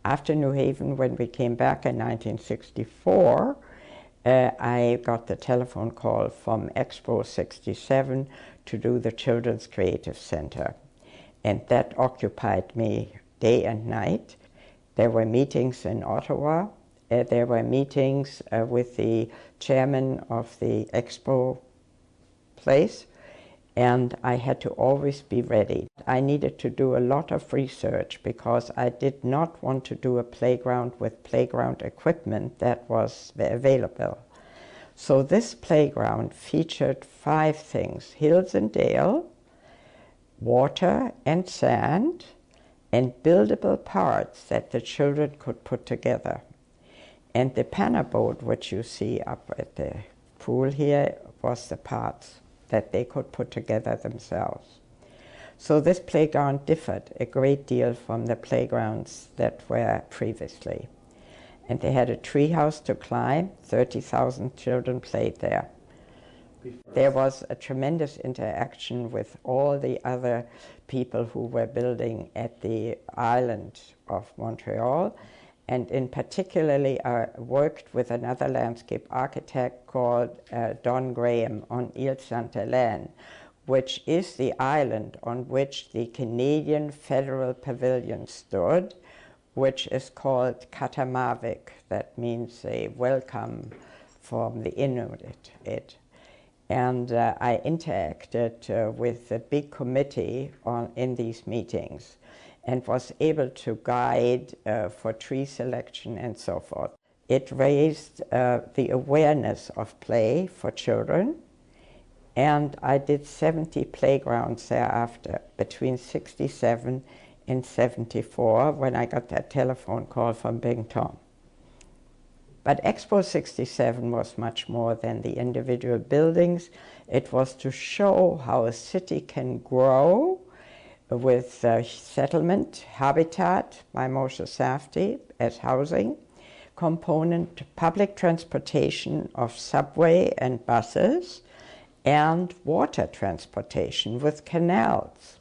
After New Haven, when we came back in 1964, I got the telephone call from Expo 67 to do the Children's Creative Center. And that occupied me day and night. There were meetings in Ottawa. There were meetings with the chairman of the Expo place, and I had to always be ready. I needed to do a lot of research because I did not want to do a playground with playground equipment that was available. So this playground featured 5 things: hills and dale, water and sand, and buildable parts that the children could put together. And the panel boat, which you see up at the pool here, was the parts that they could put together themselves. So this playground differed a great deal from the playgrounds that were previously. And they had a treehouse to climb. 30,000 children played there. There was a tremendous interaction with all the other people who were building at the island of Montreal. And in particularly, I worked with another landscape architect called Don Graham on Ile Sainte-Hélène, which is the island on which the Canadian Federal Pavilion stood, which is called Katamavik. That means a welcome from the Inuit. And I interacted with the big committee in these meetings and was able to guide for tree selection and so forth. It raised the awareness of play for children, and I did 70 playgrounds thereafter, between 67 and 74, when I got that telephone call from Bing Tom. But Expo 67 was much more than the individual buildings. It was to show how a city can grow with settlement, habitat by Moshe Safdie as housing, component public transportation of subway and buses, and water transportation with canals.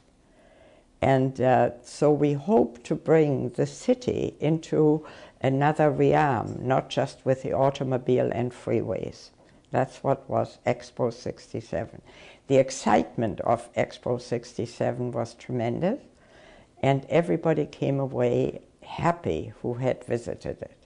And so we hope to bring the city into another realm, not just with the automobile and freeways. That's what was Expo 67. The excitement of Expo 67 was tremendous, and everybody came away happy who had visited it.